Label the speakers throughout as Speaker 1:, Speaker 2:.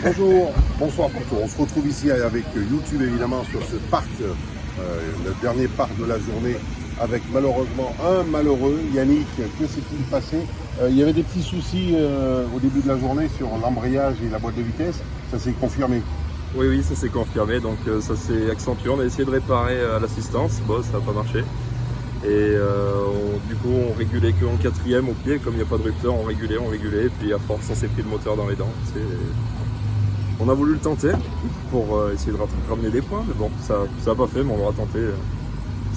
Speaker 1: Bonjour, bonsoir Porto. On se retrouve ici avec YouTube évidemment sur ce parc, le dernier parc de la journée, avec malheureusement un malheureux, Yannick. Que s'est-il passé? Il y avait des petits soucis au début de la journée sur l'embrayage et la boîte de vitesse, ça s'est confirmé.
Speaker 2: Oui, ça s'est confirmé, donc ça s'est accentué. On a essayé de réparer à l'assistance, bon, ça n'a pas marché. Et du coup, on régulait qu'en quatrième au pied, comme il n'y a pas de rupteur, on régulait, et puis à force, on s'est pris le moteur dans les dents. On a voulu le tenter pour essayer de ramener des points, mais bon, ça n'a pas fait, mais on l'aura tenté.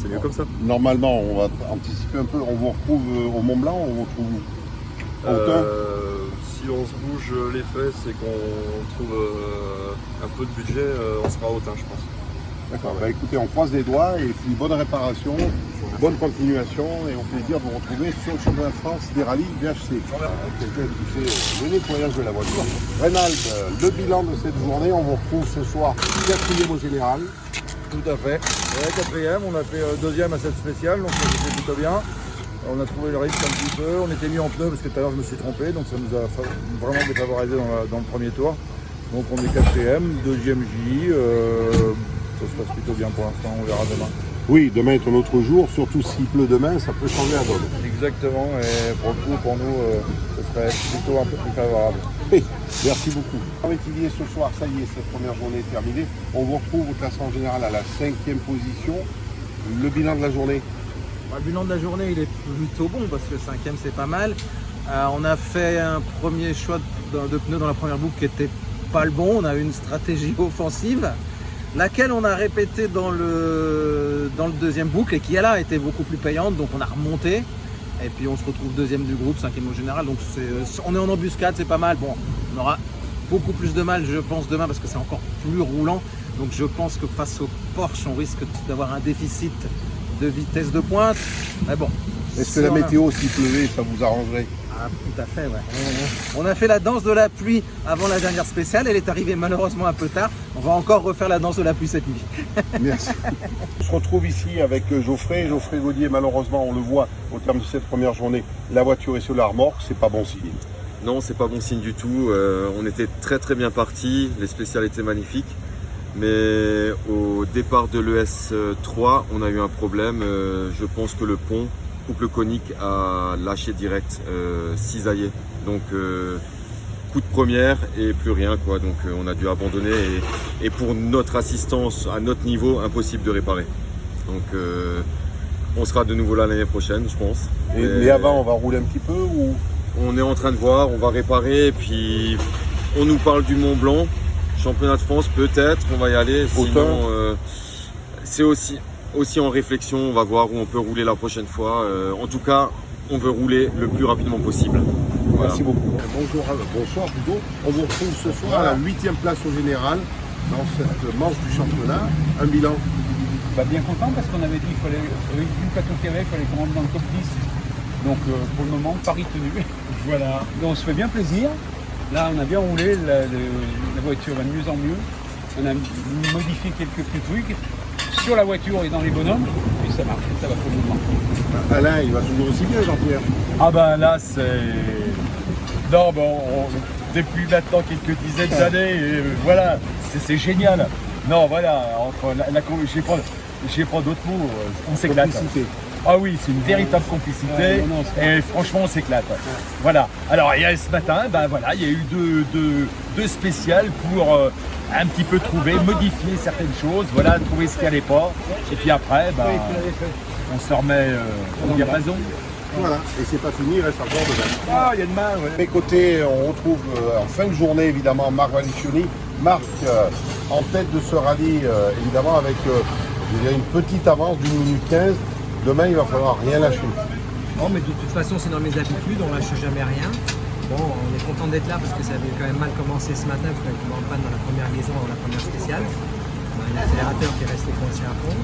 Speaker 2: C'est mieux comme ça.
Speaker 1: Normalement, on va anticiper un peu, on vous retrouve au Mont Blanc, on vous retrouve au Autun.
Speaker 2: Si on se bouge les fesses et qu'on trouve un peu de budget, on sera au Autun, je pense.
Speaker 1: D'accord, bah écoutez, on croise les doigts et puis bonne réparation, bonne continuation et au plaisir de vous retrouver sur le championnat de France des rallyes VHC. Quelqu'un qui fait le nettoyage de la voiture. Reynald, le bilan de cette journée, on vous retrouve ce soir 4e au général.
Speaker 3: Tout à fait. Ouais, 4e, on a fait 2e à cette spéciale, donc ça c'était plutôt bien. On a trouvé le risque un petit peu, on était mis en pneu parce que tout à l'heure je me suis trompé, donc ça nous a vraiment défavorisé dans le premier tour. Donc on est 4e, 2e J, ça se passe plutôt bien pour l'instant, on verra demain.
Speaker 1: Oui, demain est un autre jour, surtout s'il pleut demain, ça peut changer la donne.
Speaker 3: Exactement, et pour le coup, pour nous, ce serait plutôt un peu plus favorable.
Speaker 1: Oui, merci beaucoup. Avec Didier, ce soir, ça y est, cette première journée est terminée. On vous retrouve au classement général à la 5e position. Le bilan de la journée?
Speaker 4: Le bilan de la journée, il est plutôt bon parce que 5e, c'est pas mal. On a fait un premier choix de pneus dans la première boucle qui était pas le bon. On a eu une stratégie offensive, laquelle on a répété dans le deuxième boucle et qui là a été beaucoup plus payante. Donc on a remonté et puis on se retrouve 2e du groupe, 5e au général. Donc on est en embuscade, c'est pas mal. Bon, on aura beaucoup plus de mal, je pense, demain parce que c'est encore plus roulant. Donc je pense que face au Porsche, on risque d'avoir un déficit de vitesse de pointe. Mais bon.
Speaker 1: Est-ce que la météo, s'il pleuvait, ça vous arrangerait?
Speaker 4: Ah, tout à fait, ouais. On a fait la danse de la pluie avant la dernière spéciale. Elle est arrivée malheureusement un peu tard. On va encore refaire la danse de la pluie cette nuit.
Speaker 1: Merci. On se retrouve ici avec Geoffrey Gaudier. Malheureusement, on le voit au terme de cette première journée. La voiture est sur la remorque, c'est pas bon signe.
Speaker 2: Non, c'est pas bon signe du tout. On était très bien partis, les spéciales étaient magnifiques. Mais au départ de l'ES3, on a eu un problème. Je pense que le pont, couple conique, a lâché direct, cisaillé. Donc coup de première et plus rien, quoi. Donc on a dû abandonner et pour notre assistance à notre niveau, impossible de réparer. Donc on sera de nouveau là l'année prochaine, je pense.
Speaker 1: Mais avant, on va rouler un petit peu ou...
Speaker 2: On est en train de voir, on va réparer et puis on nous parle du Mont Blanc. Championnat de France, peut-être, on va y aller. Sinon, c'est aussi en réflexion. On va voir où on peut rouler la prochaine fois. En tout cas, on veut rouler le plus rapidement possible. Voilà.
Speaker 1: Merci beaucoup. Bonsoir Hugo. On vous retrouve ce soir à la 8e place au général dans cette manche du championnat. Un bilan?
Speaker 5: Bien content parce qu'on avait dit qu'il fallait, vu le plateau qu'il y avait, il fallait qu'on rentre dans le top 10. Donc pour le moment, pari tenu. Voilà. Donc on se fait bien plaisir. Là, on a bien roulé, la voiture va de mieux en mieux. On a modifié quelques petits trucs sur la voiture et dans les bonhommes, et ça marche, ça va pour le moment.
Speaker 1: Alain, il va toujours aussi bien, Jean-Pierre.
Speaker 5: Ah ben là, c'est... Non, depuis maintenant quelques dizaines d'années, voilà, c'est génial. Non, voilà, entre j'ai pas d'autres mots, on s'éclate. Ah oui, c'est une véritable complicité et franchement on s'éclate. Voilà. Alors il y a ce matin, il y a eu deux spéciales pour un petit peu modifier certaines choses, voilà, trouver ce qui allait pas. Et puis après, on se remet au diapason.
Speaker 1: Voilà, et c'est pas fini, il reste encore demain.
Speaker 5: Ah, il y a demain, ouais.
Speaker 1: À mes côtés, on retrouve en fin de journée évidemment Marc Vallicioni. Marc en tête de ce rallye, évidemment avec une petite avance d'une minute 15. Demain, il va falloir rien lâcher.
Speaker 6: Bon, mais de toute façon, c'est dans mes habitudes, on lâche jamais rien. Bon, on est content d'être là parce que ça avait quand même mal commencé ce matin, parce qu'on était en panne dans la première liaison, dans la première spéciale. On a un accélérateur qui est resté coincé à fond.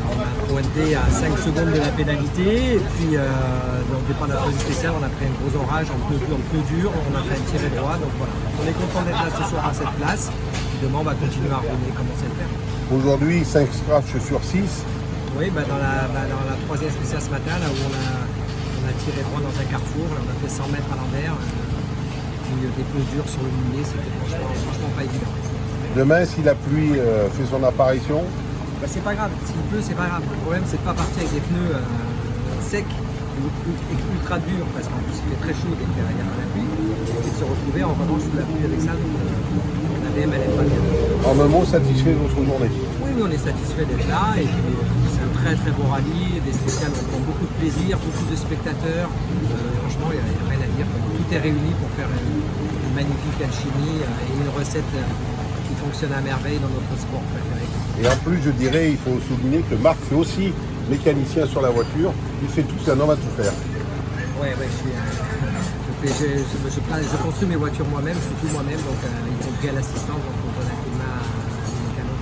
Speaker 6: On a pointé à 5 secondes de la pénalité. Et puis, dans le départ de la deuxième spéciale, on a pris un gros orage en pneu dur. On a fait un tiré droit. Donc voilà, on est content d'être là ce soir à cette place. Puis demain, on va continuer à rouler comme on sait le faire.
Speaker 1: Aujourd'hui, 5 scratchs sur 6.
Speaker 6: Oui, dans la troisième spéciale ce matin, là où on a tiré droit dans un carrefour, là, on a fait 100 mètres à l'envers. puis des pneus durs sur le mouillé, c'était franchement pas évident.
Speaker 1: Demain, si la pluie fait son apparition,
Speaker 6: Bah, c'est pas grave, s'il pleut, c'est pas grave. Le problème, c'est de pas partir avec des pneus secs et ultra durs, parce qu'en plus il fait très chaud dès qu'il y a la pluie, et de se retrouver en revanche sous la pluie avec ça. Donc, la VM, elle est pas bien.
Speaker 1: en un mot, satisfait de votre journée.
Speaker 6: Oui, on est satisfait d'être là, et puis c'est un très très beau rallye, des spéciales, on prend beaucoup de plaisir, beaucoup de spectateurs. Franchement, il n'y a rien à dire. Tout est réuni pour faire une magnifique alchimie et une recette qui fonctionne à merveille dans notre sport préféré.
Speaker 1: Et en plus, je dirais, il faut souligner que Marc fait aussi mécanicien sur la voiture. Il fait tout, c'est un homme à tout faire.
Speaker 6: Ouais, je construis mes voitures moi-même, je fais tout moi-même, donc y compris à l'assistance, donc on donne un coup de main à mes mécanos.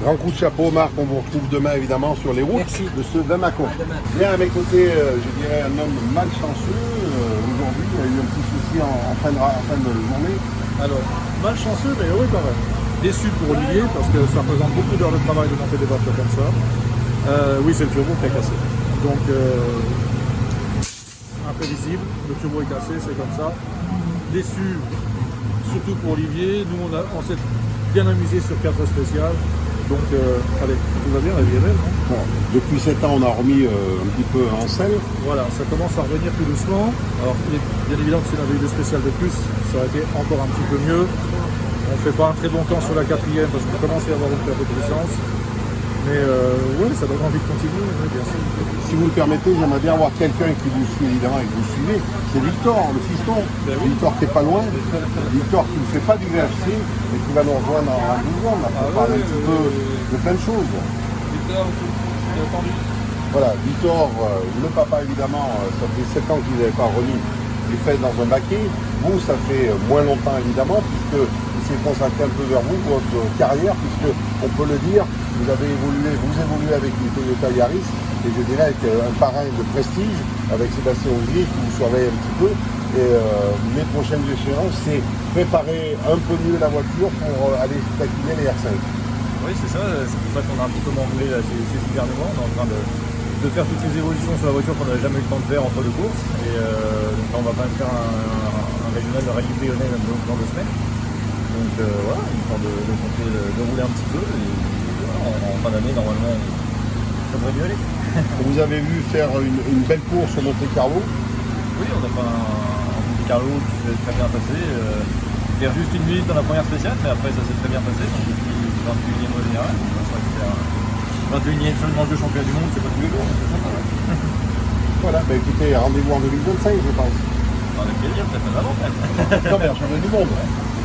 Speaker 1: Grand coup de chapeau, Marc. On vous retrouve demain, évidemment, sur les routes
Speaker 6: Merci.
Speaker 1: de ce Damaco.
Speaker 6: À demain.
Speaker 1: Bien, à mes côtés, je dirais un homme malchanceux. Aujourd'hui, il a eu un petit souci en fin de journée.
Speaker 7: Alors, malchanceux, mais heureux quand même. Déçu pour Olivier, parce que ça représente beaucoup d'heures de travail de monter des voitures comme ça. Oui, c'est le turbo qui est cassé. Donc, imprévisible, le turbo est cassé, c'est comme ça. Déçu, surtout pour Olivier. Nous, on s'est bien amusé sur 4 spéciales. Donc, allez, tout va bien, la vie est belle, non?
Speaker 1: Bon, depuis 7 ans, on a remis un petit peu en selle.
Speaker 7: Voilà, ça commence à revenir tout doucement. Alors, il est bien évident que si on avait eu des spéciales de plus, ça aurait été encore un petit peu mieux. On ne fait pas un très bon temps sur la 4e parce qu'on commence à y avoir une perte de puissance. Mais oui, ça donne envie de continuer, oui, bien sûr.
Speaker 1: Si vous le permettez, j'aimerais bien avoir quelqu'un qui vous suit, évidemment, et que vous suivez. C'est Victor, le fiston.
Speaker 7: Ben oui.
Speaker 1: Victor qui n'est pas loin. Victor qui ne fait pas du VHC, mais qui va nous rejoindre en 12 ans, là, pour parler un petit peu de plein de choses.
Speaker 7: Victor, j'ai entendu.
Speaker 1: Voilà, Victor, le papa, évidemment, ça fait 7 ans qu'il n'avait pas remis les fesses dans un baquet. Vous, ça fait moins longtemps, évidemment, puisque il s'est consacré un peu vers vous, votre carrière, puisque, on peut le dire, vous évoluez avec une Toyota Yaris, et je dirais qu'un parrain de prestige, avec Sébastien Ogier, qui vous surveille un petit peu. Et les prochaines échéances, c'est préparer un peu mieux la voiture pour aller taquiner les R5.
Speaker 7: Oui, c'est ça. C'est pour ça qu'on a un petit peu manqué ces 6 derniers mois. On est en train de faire toutes ces évolutions sur la voiture qu'on n'avait jamais eu le temps de faire entre deux courses. Et donc là, on va quand même faire un régional de rallye lyonnais dans 2 semaines. Donc voilà, il est temps de rouler un petit peu. Et voilà, en fin d'année, normalement, ça devrait mieux aller.
Speaker 1: Vous avez vu faire une belle course au Monte Carlo.
Speaker 7: Oui, on a fait un Monte Carlo qui s'est très bien passé. Faire juste une minute dans la première spéciale, mais après ça s'est très bien passé. Donc depuis 21e au général. C'est vrai que faire 21e seul manche de championnat du monde, c'est pas tous les jours, mais c'est sympa.
Speaker 1: Voilà, bah écoutez, rendez-vous en 2025, je pense.
Speaker 7: Avec plaisir, peut-être avant quand même.
Speaker 1: Non, mais championnat du monde.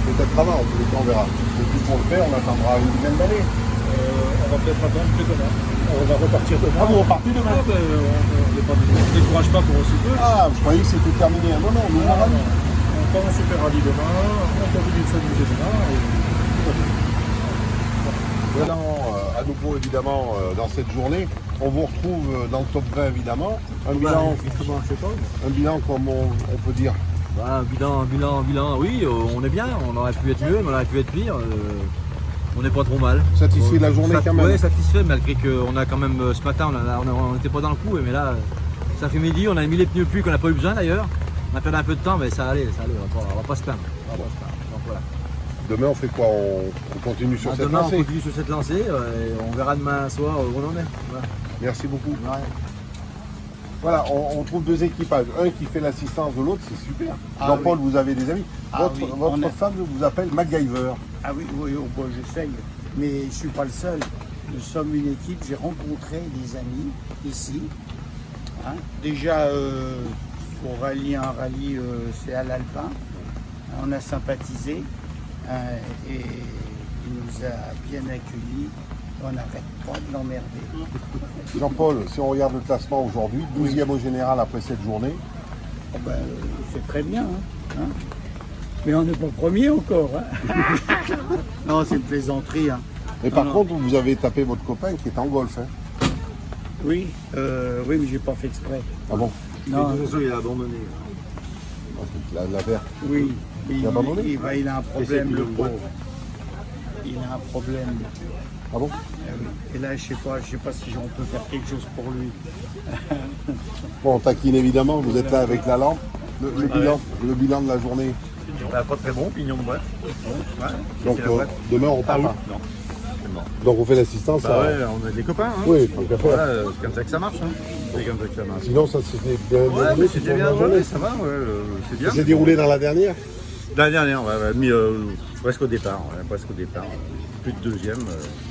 Speaker 1: Peut-être avant, en tous les cas, on verra. Et puis pour le faire, on attendra une dizaine d'années.
Speaker 7: On va peut-être attendre que demain. On va repartir demain.
Speaker 1: Ah, vous repartez demain?
Speaker 7: On ne décourage pas pour aussi peu.
Speaker 1: Ah, je croyais que c'était terminé. Non, non, nous
Speaker 7: Ah,
Speaker 1: allons.
Speaker 7: on part en super rallye demain, on continue de s'amuser demain.
Speaker 1: Voilà, à nouveau, évidemment, dans cette journée. On vous retrouve dans le top 20, évidemment. Un bilan comme on peut dire.
Speaker 8: Bah, bilan, oui, on est bien, on aurait pu être mieux, mais on aurait pu être pire. On n'est pas trop mal.
Speaker 1: Satisfait de la journée quand même.
Speaker 8: Oui, satisfait, malgré qu'on a quand même, ce matin, on n'était pas dans le coup, mais là, ça fait midi, on a mis les pneus pluie qu'on n'a pas eu besoin d'ailleurs. On a perdu un peu de temps, mais ça allait, on va pas se plaindre. Donc, voilà.
Speaker 1: Demain, on fait quoi? On continue sur cette
Speaker 8: Demain,
Speaker 1: lancée.
Speaker 8: on continue sur cette lancée, et on verra demain soir où on en est. Voilà.
Speaker 1: Merci beaucoup. Voilà, on trouve 2 équipages. Un qui fait l'assistance de l'autre, c'est super.
Speaker 9: Ah
Speaker 1: Jean-Paul,
Speaker 9: oui.
Speaker 1: vous avez des amis.
Speaker 9: Ah
Speaker 1: Votre,
Speaker 9: oui,
Speaker 1: votre
Speaker 9: on a-
Speaker 1: femme vous appelle MacGyver.
Speaker 9: Ah oui, bon, j'essaye, mais je ne suis pas le seul. Nous sommes une équipe, j'ai rencontré des amis ici. Hein. Déjà, pour rallier un rallye, c'est à l'Alpin. On a sympathisé et il nous a bien accueillis. On n'arrête pas de l'emmerder.
Speaker 1: Jean-Paul, si on regarde le classement aujourd'hui, 12e au général après cette journée.
Speaker 9: Oh ben, c'est très bien. Hein. Mais on n'est pas premier encore. Hein. Non, c'est une plaisanterie. Hein.
Speaker 1: Et par
Speaker 9: Non,
Speaker 1: contre, vous avez tapé votre copain qui est en golf. Hein.
Speaker 9: Oui, mais j'ai pas fait exprès.
Speaker 1: Ah bon?
Speaker 9: Non,
Speaker 8: il a abandonné.
Speaker 1: La verte.
Speaker 9: oui,
Speaker 1: Il a abandonné?
Speaker 9: il a un problème, le pauvre. Il a un problème.
Speaker 1: Ah bon?
Speaker 9: Oui. Et là, je sais pas si on peut faire quelque chose pour lui.
Speaker 1: Bon, on taquine évidemment, vous êtes là avec la lampe. Le bilan de la journée.
Speaker 7: Bah, pas très bon, pignon de boîte.
Speaker 1: Donc demain on part pas.
Speaker 7: Non.
Speaker 1: Donc on fait l'assistance.
Speaker 3: Bah ouais, on a des copains. Hein.
Speaker 1: Oui, tant qu'à faire.
Speaker 3: Voilà, c'est comme ça que ça marche. Hein. C'est comme ça que ça marche.
Speaker 1: Sinon ça s'était bien
Speaker 3: Ouais,
Speaker 1: déroulé.
Speaker 3: mais c'était bien déroulé, ça va, c'est bien.
Speaker 1: Ça s'est déroulé dans la dernière.
Speaker 3: La dernière, presque au départ, plus de deuxième,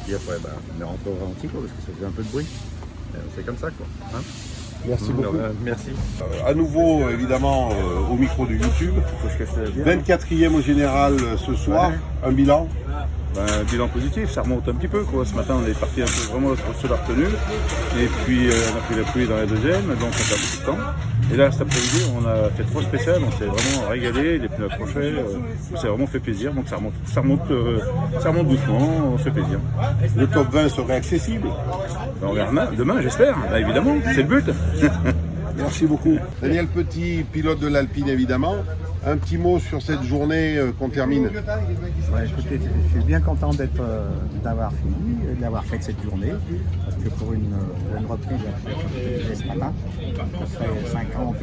Speaker 3: puis après on est rentré au ralenti parce que ça faisait un peu de bruit. C'est comme ça quoi. Hein.
Speaker 1: Merci beaucoup.
Speaker 3: Merci.
Speaker 1: À nouveau, évidemment, au micro de YouTube. 24e au général ce soir. Un bilan.
Speaker 3: Bilan positif, ça remonte un petit peu quoi. Ce matin on est parti un peu vraiment sur la retenue. Et puis on a pris la pluie dans la deuxième, donc on perd beaucoup de temps. Et là cet après-midi on a fait 3 spéciales, on s'est vraiment régalé, les pneus accrochés, on s'est vraiment fait plaisir, donc ça remonte doucement, on se fait plaisir.
Speaker 1: Le top 20 serait accessible.
Speaker 3: On verra demain j'espère, évidemment, c'est le but.
Speaker 1: Merci beaucoup. Daniel Petit, pilote de l'Alpine évidemment. Un petit mot sur cette journée qu'on termine.
Speaker 10: Ouais, écoutez, je suis bien content d'avoir fini, d'avoir fait cette journée, parce que pour une reprise, j'ai ce matin, ça fait 5 ans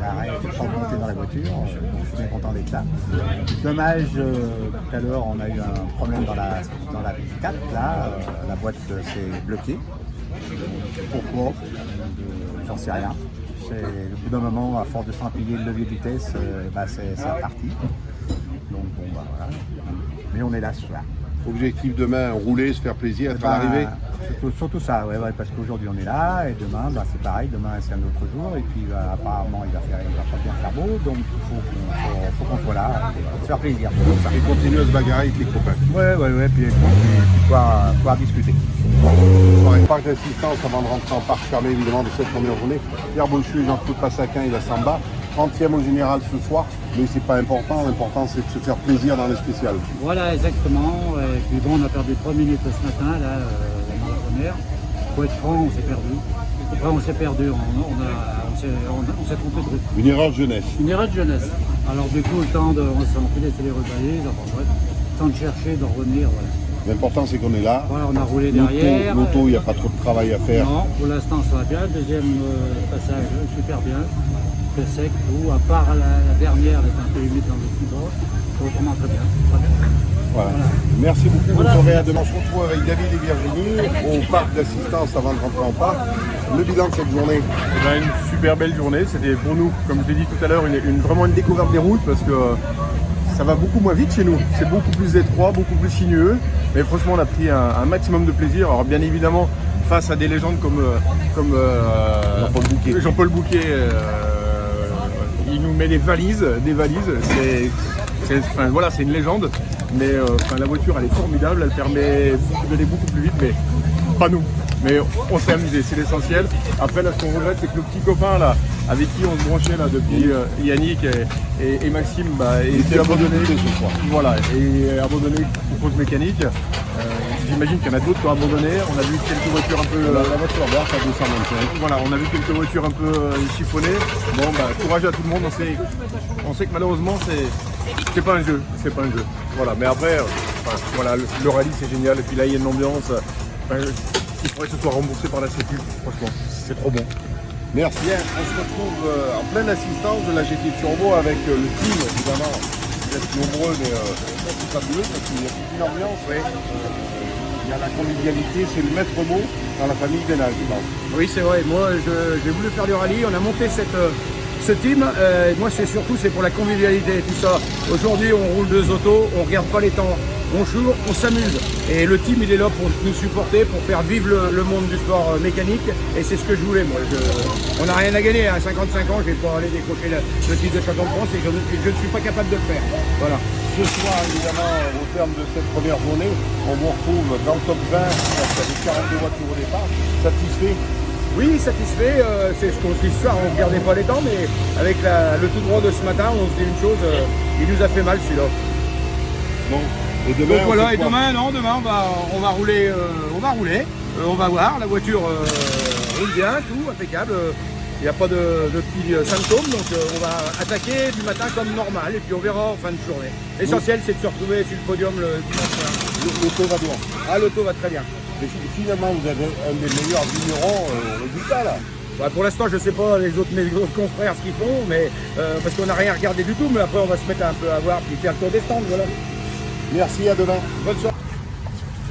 Speaker 10: d'arrêt, de ne pas monter dans la voiture, donc je suis bien content d'être là. Dommage, tout à l'heure, on a eu un problème dans la 4, là, la boîte s'est bloquée. Pourquoi j'en sais rien. Au bout d'un moment, à force de s'empiler le levier de vitesse, c'est reparti. Donc bon, voilà. Mais on est là ce soir.
Speaker 1: Objectif demain, rouler, se faire plaisir, être à l'arrivée.
Speaker 10: Surtout ça, ouais, parce qu'aujourd'hui on est là et demain c'est pareil, demain c'est un autre jour et puis apparemment il va pas bien faire beau, donc il faut qu'on soit là et se faire plaisir.
Speaker 1: Et continuer à se bagarrer avec les copains.
Speaker 10: Ouais, puis pouvoir discuter.
Speaker 1: Parc d'assistance avant de rentrer en parc fermé évidemment de cette première journée. Pierre Bolchu et Jean-Claude Passaquin et la Samba. 30e au général ce soir, mais c'est pas important, l'important c'est de se faire plaisir dans les spéciales.
Speaker 11: Voilà, exactement. Et puis bon, on a perdu 3 minutes ce matin, là, dans la première. Pour être franc, on s'est perdu. Après, on s'est perdu, on s'est trompé de route.
Speaker 1: Une erreur de jeunesse.
Speaker 11: Une erreur de jeunesse. Alors du coup, le temps de, on s'est laissé les rebalises, enfin bref, le temps de chercher, de revenir, voilà.
Speaker 1: L'important c'est qu'on est là.
Speaker 11: Voilà, on a roulé derrière.
Speaker 1: L'auto, il n'y a pas trop de travail à faire.
Speaker 11: Non, pour l'instant ça va bien. Deuxième passage, super bien. Très sec, tout. À part la dernière, elle est un peu humide dans le fibre. Autrement très bien.
Speaker 1: Voilà. Merci beaucoup. Bonne soirée à demain. On se retrouve avec David et Virginie au parc d'assistance avant de rentrer en parc. Le bilan de cette journée.
Speaker 7: Une super belle journée. C'était pour nous, comme je l'ai dit tout à l'heure, vraiment une découverte des routes parce que ça va beaucoup moins vite chez nous. C'est beaucoup plus étroit, beaucoup plus sinueux. Mais franchement, on a pris un maximum de plaisir. Alors bien évidemment, face à des légendes comme Jean-Paul Bouquet, il nous met des valises. C'est une légende. Mais la voiture, elle est formidable. Elle permet d'aller beaucoup plus vite, mais pas nous. Mais on s'est amusé, c'est l'essentiel. Après, là, ce qu'on regrette, c'est que le petit copain là, avec qui on se branchait là depuis Yannick et Maxime, était abandonné. Voilà, et abandonné pour cause mécanique. J'imagine qu'il y en a d'autres qui ont abandonné. On a vu quelques voitures un peu.
Speaker 1: La voiture verte à 225.
Speaker 7: Voilà, on a vu quelques voitures un peu chiffonnées. Bon, courage à tout le monde. On sait que malheureusement, c'est pas un jeu. C'est pas un jeu. Voilà, mais après, voilà, le rallye c'est génial. Et puis là, il y a une ambiance. Il faudrait que ce soit remboursé par la Sécu. Franchement, c'est trop bon.
Speaker 1: Merci. Bien, on se retrouve en pleine assistance de la GT Turbo avec le team, évidemment. Vous êtes nombreux, mais c'est fabuleux parce qu'il y a toute une ambiance. Il y a la convivialité, c'est le maître mot dans la famille Benal, je pense.
Speaker 12: Oui, c'est vrai. Moi, j'ai voulu faire du rallye. On a monté ce team. Moi, c'est pour la convivialité et tout ça. Aujourd'hui, on roule 2 autos, on regarde pas les temps. On joue, on s'amuse. Et le team, il est là pour nous supporter, pour faire vivre le monde du sport mécanique. Et c'est ce que je voulais, moi. On n'a rien à gagner. À 55 ans, je vais pas aller décrocher le titre de champion de France et je ne suis pas capable de le faire. Voilà.
Speaker 1: Ce soir, évidemment, au terme de cette première journée, on vous retrouve dans le top 20 avec 42 voitures au départ. Satisfait?
Speaker 12: Oui, satisfait. C'est ce qu'on se dit ce soir. On ne regardait pas les temps, mais avec le tout droit de ce matin, on se dit une chose. Il nous a fait mal, celui-là.
Speaker 1: Bon. Et demain,
Speaker 12: donc voilà, demain on va rouler, on va voir, la voiture roule bien, tout, impeccable, il n'y a pas de petits symptômes, donc on va attaquer du matin comme normal, et puis on verra en fin de journée. L'essentiel c'est de se retrouver sur le podium le dimanche soir.
Speaker 1: L'auto va bien.
Speaker 12: Ah, l'auto va très bien.
Speaker 1: Mais finalement, vous avez un des meilleurs vignerons au résultat là.
Speaker 12: Bah, pour l'instant, je ne sais pas mes autres confrères ce qu'ils font, mais parce qu'on n'a rien regardé du tout, mais après on va se mettre un peu à voir puis faire le tour des stands, voilà.
Speaker 1: Merci, à demain.
Speaker 12: Bonne soirée.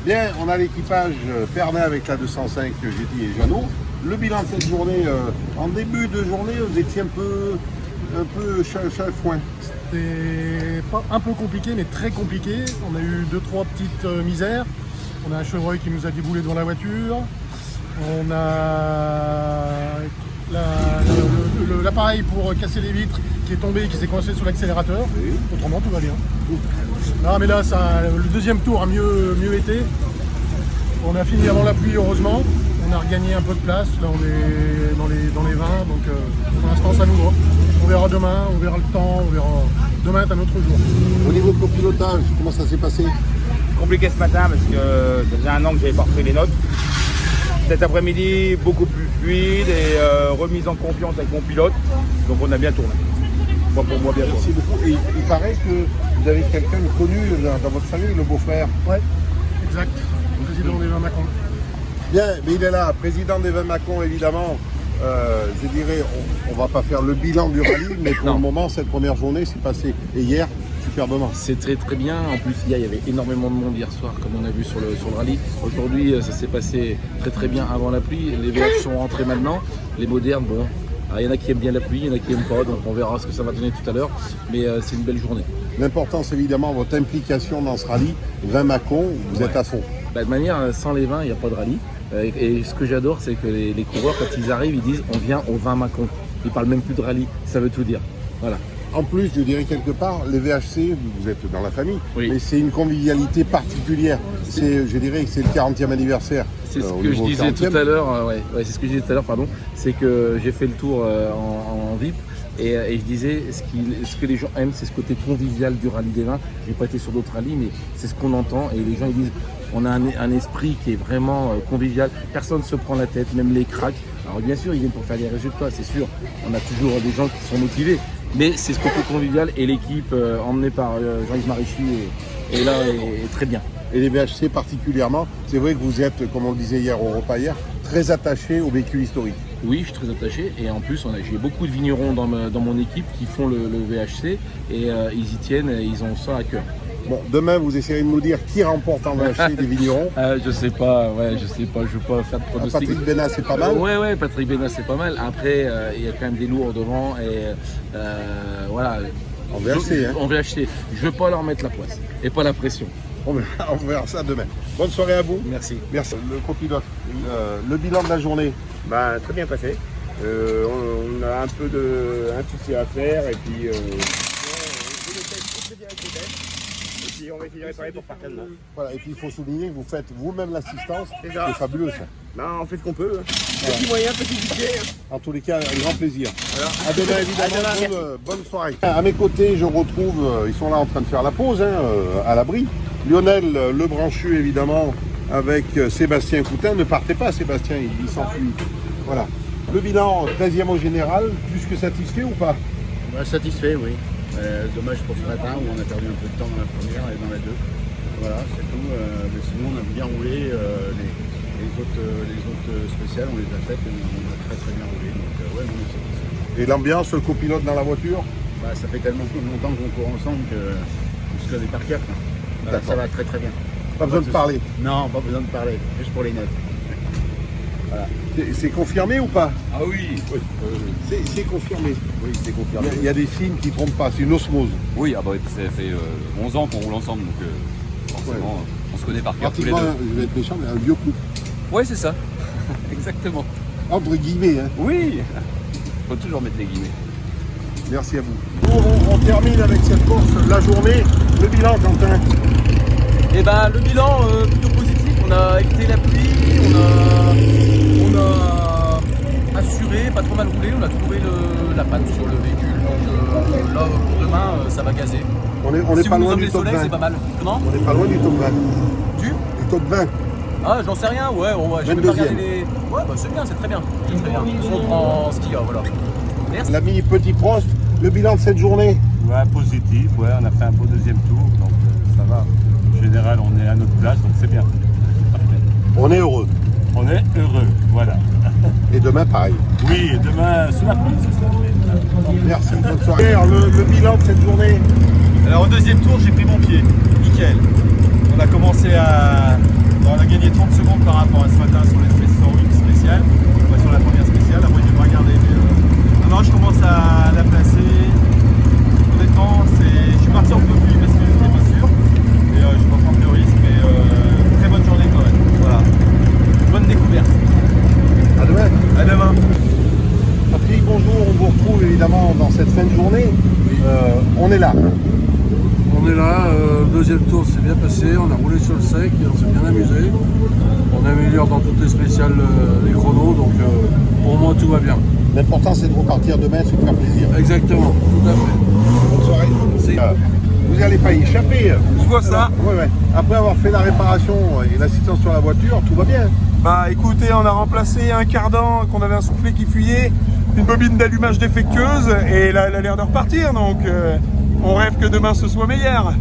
Speaker 1: Bien, on a l'équipage Pernin avec la 205 que j'ai dit et Jeannot. Le bilan de cette journée, en début de journée, vous étiez un peu chafouin.
Speaker 13: C'était pas un peu compliqué, mais très compliqué. On a eu 2-3 petites misères. On a un chevreuil qui nous a déboulé dans la voiture. On a l'appareil pour casser les vitres qui est tombé et qui s'est coincé sous l'accélérateur. Oui. Autrement, tout va bien. Non, mais là, le deuxième tour a mieux été. On a fini avant la pluie, heureusement. On a regagné un peu de place. Là, on est dans les 20. Donc, pour l'instant, ça nous va. On verra demain, on verra le temps, on verra. Demain est un autre jour.
Speaker 1: Au niveau de copilotage, comment ça s'est passé?
Speaker 12: Compliqué ce matin parce que ça faisait un an que j'avais pas repris les notes. Cet après-midi, beaucoup plus fluide et remise en confiance avec mon pilote. Donc on a bien tourné. Moi pour moi, bien tourné.
Speaker 1: Merci beaucoup. Et il paraît que vous avez quelqu'un de connu dans votre famille, le beau-frère.
Speaker 13: Ouais, exact. Président des Vins Mâcon.
Speaker 1: Bien, mais il est là, président des Vins Mâcon, évidemment. Je dirais, on va pas faire le bilan du rallye, mais pour le moment, cette première journée s'est passée. Et hier, superbement.
Speaker 14: C'est très très bien. En plus, il y avait énormément de monde hier soir, comme on a vu sur le rallye. Aujourd'hui, ça s'est passé très très bien avant la pluie. Les VH sont rentrés maintenant. Les modernes, bon, il y en a qui aiment bien la pluie, il y en a qui n'aiment pas. Donc on verra ce que ça va donner tout à l'heure. Mais c'est une belle journée.
Speaker 1: L'importance, évidemment, votre implication dans ce rallye. Vins Mâcon, vous êtes à fond.
Speaker 14: De manière, sans les vins, il n'y a pas de rallye. Et ce que j'adore, c'est que les coureurs, quand ils arrivent, ils disent on vient au Vins Mâcon. Ils parlent même plus de rallye. Ça veut tout dire. Voilà.
Speaker 1: En plus, je dirais quelque part, les VHC, vous êtes dans la famille, mais c'est une convivialité particulière. Je dirais que c'est le 40e anniversaire.
Speaker 14: C'est ce que je disais tout à l'heure, c'est ce que je disais tout à l'heure, pardon. C'est que j'ai fait le tour en VIP et je disais ce que les gens aiment, c'est ce côté convivial du rallye des vins. J'ai pas été sur d'autres rallyes, mais c'est ce qu'on entend et les gens ils disent on a un esprit qui est vraiment convivial. Personne ne se prend la tête, même les cracks. Alors bien sûr, ils viennent pour faire des résultats, c'est sûr. On a toujours des gens qui sont motivés. Mais c'est ce côté convivial et l'équipe emmenée par Jean-Yves Maréchal est là et très bien.
Speaker 1: Et les VHC particulièrement, c'est vrai que vous êtes, comme on le disait hier au repas hier, très attaché aux véhicules historiques.
Speaker 14: Oui, je suis très attaché et en plus j'ai beaucoup de vignerons dans mon équipe qui font le VHC et ils y tiennent et ils ont ça à cœur.
Speaker 1: Bon, demain vous essayerez de nous dire qui remporte en VHC des vignerons.
Speaker 14: Je sais pas, je veux pas faire de pronostic.
Speaker 1: Patrick Bénat c'est pas mal.
Speaker 14: Ouais, Patrick Bénat c'est pas mal. Après, il y a quand même des lourds devant et voilà.
Speaker 1: En VHC,
Speaker 14: En VHC, je veux pas leur mettre la poisse et pas la pression.
Speaker 1: On verra ça demain. Bonne soirée à vous.
Speaker 14: Merci.
Speaker 1: Merci. Le copilote, le bilan de la journée.
Speaker 15: Très bien passé. On a un souci à faire et puis on va essayer de réparer pour partir demain.
Speaker 1: Voilà, et puis il faut souligner que vous faites vous-même l'assistance. C'est fabuleux ça.
Speaker 15: On fait ce qu'on peut. Petit moyen, petit budget.
Speaker 1: En tous les cas, un grand plaisir.
Speaker 15: Voilà.
Speaker 1: À demain évidemment, bonne soirée. À mes côtés, je retrouve, ils sont là en train de faire la pause à l'abri. Lionel Lebranchu évidemment avec Sébastien Coutin. Ne partez pas Sébastien, il s'enfuit. Voilà. Le bilan 13e au général, plus que satisfait ou pas?
Speaker 16: Satisfait, oui. Dommage pour ce matin où on a perdu un peu de temps dans la première et dans la deux. Voilà, c'est tout. Mais sinon, on a bien roulé. Les autres spéciales, on les a faites et on a très bien roulé. Donc, ouais, on est satisfait.
Speaker 1: Et l'ambiance, le copilote dans la voiture?
Speaker 16: Ça fait tellement longtemps qu'on court ensemble qu'on se connaît par cœur. Ça va très bien.
Speaker 1: Pas besoin de parler?
Speaker 16: Non, pas besoin de parler. Juste pour les notes. Voilà.
Speaker 1: C'est confirmé ou pas?
Speaker 16: Ah oui.
Speaker 1: C'est confirmé.
Speaker 16: Oui, c'est confirmé.
Speaker 1: Il y a des signes qui ne trompent pas, c'est une osmose.
Speaker 17: Oui, ça fait 11 ans qu'on roule ensemble, donc forcément, on se connaît par cœur tous les deux.
Speaker 1: Je vais être méchant, mais un vieux couple.
Speaker 17: Oui, c'est ça. Exactement.
Speaker 1: Entre guillemets. Hein.
Speaker 17: Oui. Il faut toujours mettre des guillemets.
Speaker 1: Merci à vous. On termine avec cette course, la journée. Le bilan, Quentin?
Speaker 8: Le bilan plutôt positif. On a évité la pluie, on a assuré, pas trop mal roulé, on a trouvé la panne sur le véhicule. Donc là, pour demain, ça va gazer.
Speaker 1: On est pas loin du top 20.
Speaker 8: C'est pas mal. Comment?
Speaker 1: On n'est pas loin du top 20.
Speaker 8: Du
Speaker 1: top 20.
Speaker 8: Ah, j'en sais rien, ouais, je vais pas regarder les... Ouais, c'est bien, c'est très bien. C'est très bien. On prend ce qu'il y a, voilà. Merci.
Speaker 1: L'ami Petit Prost, le bilan de cette journée?
Speaker 18: Ouais, positif, on a fait un beau deuxième tour, donc ça va. En général, on est à notre place, donc c'est bien. Parfait.
Speaker 1: On est heureux.
Speaker 18: On est heureux, voilà.
Speaker 1: Et demain, pareil.
Speaker 5: Oui, et demain, sous la pluie, c'est ça.
Speaker 1: Merci, bonne soirée. Alors, le bilan de cette journée?
Speaker 19: Alors au deuxième tour, j'ai pris mon pied, nickel. On a commencé à... On a gagné 30 secondes par rapport à ce matin sur les spéciales, sur la première spéciale, après j'ai pas regardé. Mais non, je commence à la placer. Honnêtement, je suis parti en peu plus parce que je n'étais pas sûr. Et je ne vais pas prendre de risque, mais très bonne journée quand même. Voilà. Bonne découverte.
Speaker 1: À demain.
Speaker 19: À demain.
Speaker 1: Patrick, bonjour, on vous retrouve évidemment dans cette fin de journée. On est là.
Speaker 20: On est là, le deuxième tour s'est bien passé, on a roulé sur le sec et on s'est bien amusé. On améliore dans toutes les spéciales les chronos, donc pour moi tout va bien.
Speaker 1: L'important c'est de repartir demain, c'est de faire plaisir.
Speaker 20: Exactement, tout à fait.
Speaker 1: Bonne soirée. Vous n'allez pas y échapper.
Speaker 19: Je vois ça.
Speaker 1: Ouais. Après avoir fait la réparation et l'assistance sur la voiture, tout va bien.
Speaker 19: Bah écoutez, on a remplacé un cardan qu'on avait un soufflet qui fuyait, une bobine d'allumage défectueuse et là elle a l'air de repartir, donc on rêve que demain ce soit meilleur.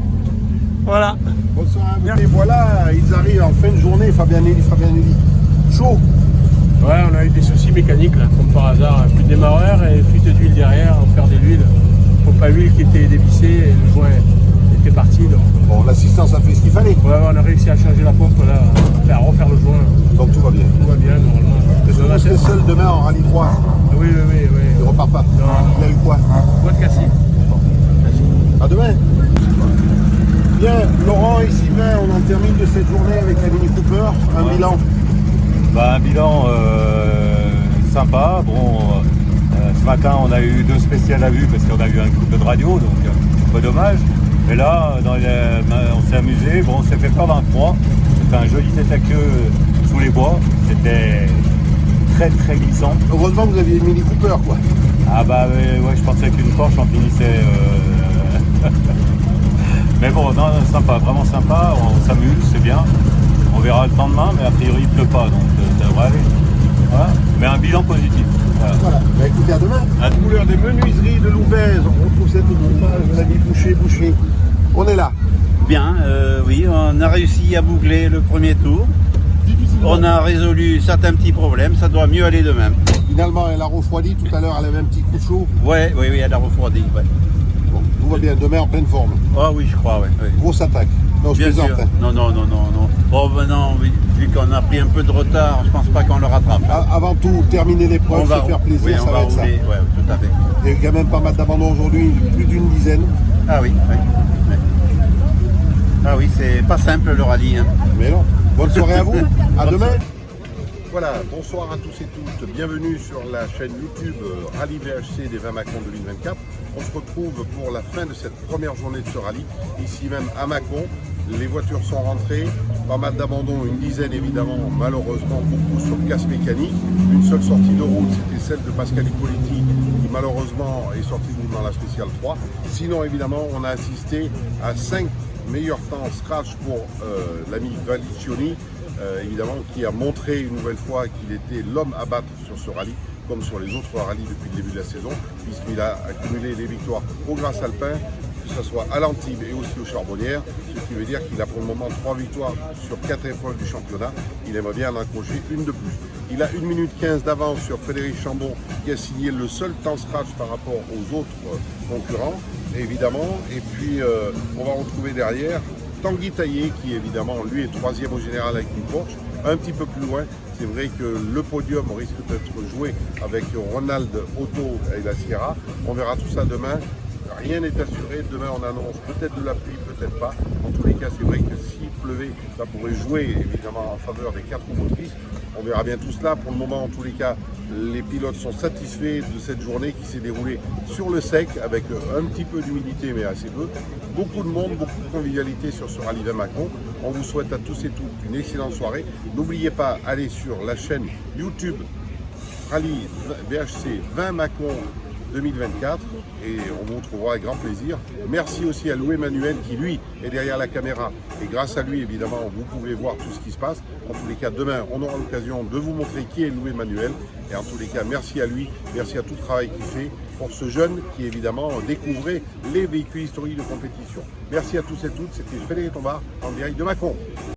Speaker 19: Voilà.
Speaker 1: Bonne soirée. Et voilà, ils arrivent en fin de journée, Fabien Nelly. Chaud.
Speaker 7: Ouais, on a eu des soucis mécaniques là, comme par hasard, plus de démarreur et fuite d'huile derrière, on perdait l'huile. Pompe à huile qui était dévissée et le joint était parti. Donc.
Speaker 1: Bon, l'assistance a fait ce qu'il fallait.
Speaker 7: Ouais, on a réussi à changer la pompe là, à refaire le joint.
Speaker 1: Donc tout va bien.
Speaker 7: Tout va bien, normalement.
Speaker 1: Est-ce que vous serez seul demain en rallye 3?
Speaker 7: Oui.
Speaker 1: Il ne repart pas.
Speaker 7: Non.
Speaker 1: Il a eu quoi?
Speaker 7: Boîte cassée.
Speaker 1: À demain. Bien, Laurent et Sylvain, on en termine de cette journée avec la Mini Cooper. Un bilan.
Speaker 18: Un bilan sympa. Bon, ce matin on a eu 2 spéciales à vue parce qu'on a eu un coup de radio, donc un peu dommage. Mais là, on s'est amusé. Bon, on s'est fait perdre un 3. C'était un joli tête à queue sous les bois. C'était très glissant.
Speaker 1: Heureusement que vous aviez une Mini Cooper, quoi.
Speaker 18: Ah bah ouais, je pensais qu'une Porsche on finissait. Mais bon, non, sympa, vraiment sympa. On s'amuse, c'est bien. On verra le temps demain, mais a priori il pleut pas, donc ça devrait aller. Voilà. Mais un bilan positif.
Speaker 1: Voilà. Bah, écoutez, à demain.
Speaker 18: À
Speaker 1: couleur des menuiseries de Loubèze. On retrouve cette image de la vie Boucher. On est là.
Speaker 21: Bien, oui, on a réussi à boucler le premier tour. On a résolu certains petits problèmes, ça doit mieux aller demain.
Speaker 1: Finalement, elle a refroidi. Tout à l'heure, elle avait un petit coup de chaud.
Speaker 21: Oui, elle a refroidi. Ouais.
Speaker 1: Bon, tout va bien. Demain, en pleine forme.
Speaker 21: Ah oui, je crois, oui.
Speaker 1: Grosse attaque. Non, je plaisante.
Speaker 21: Non. Bon, maintenant, vu qu'on a pris un peu de retard, je pense pas qu'on le rattrape.
Speaker 1: Avant tout, terminer l'épreuve, se faire plaisir, ça va être ça.
Speaker 21: Oui, tout à fait.
Speaker 1: Il y a quand même pas mal d'abandons aujourd'hui, plus d'une dizaine.
Speaker 21: Ah oui. Ah oui, c'est pas simple le rallye. Hein.
Speaker 1: Mais non. Bonne soirée à vous. À demain. Voilà, bonsoir à tous et toutes. Bienvenue sur la chaîne YouTube Rallye VHC des 20 Mâcon 2024. On se retrouve pour la fin de cette première journée de ce rallye, ici même à Mâcon. Les voitures sont rentrées, pas mal d'abandons, une dizaine évidemment, malheureusement beaucoup sur casse mécanique. Une seule sortie de route, c'était celle de Pascal Hippolyti, qui malheureusement est sortie dans la spéciale 3. Sinon évidemment, on a assisté à 5 meilleurs temps scratch pour l'ami Valicioni, évidemment, qui a montré une nouvelle fois qu'il était l'homme à battre sur ce rallye, comme sur les autres rallyes depuis le début de la saison, puisqu'il a accumulé les victoires au Grasse Alpin, que ce soit à l'Antibes et aussi aux Charbonnières, ce qui veut dire qu'il a pour le moment 3 victoires sur 4 épreuves du championnat. Il aimerait bien en accrocher une de plus. Il a 1 minute 15 d'avance sur Frédéric Chambon, qui a signé le seul temps scratch par rapport aux autres concurrents, évidemment. Et puis on va retrouver derrière Tanguy Taillé, qui évidemment lui est 3e au général avec une Porsche. Un petit peu plus loin, c'est vrai que le podium risque d'être joué avec Ronald Otto et la Sierra. On verra tout ça demain. Rien n'est assuré. Demain, on annonce peut-être de la pluie, peut-être pas. En tous les cas, c'est vrai que s'il pleuvait, ça pourrait jouer évidemment en faveur des 4 motrices. On verra bien tout cela. Pour le moment, en tous les cas, les pilotes sont satisfaits de cette journée qui s'est déroulée sur le sec avec un petit peu d'humidité, mais assez peu. Beaucoup de monde, beaucoup de convivialité sur ce rallye 20 Mâcon. On vous souhaite à tous et toutes une excellente soirée. N'oubliez pas, allez sur la chaîne YouTube Rallye VHC 20 Mâcon 2024 et on vous retrouvera avec grand plaisir. Merci aussi à Louis Manuel qui lui est derrière la caméra et grâce à lui évidemment vous pouvez voir tout ce qui se passe. En tous les cas demain on aura l'occasion de vous montrer qui est Louis Manuel et en tous les cas merci à lui, merci à tout le travail qu'il fait pour ce jeune qui évidemment découvrait les véhicules historiques de compétition. Merci à tous et toutes, c'était Frédéric Tombard en direct de Mâcon.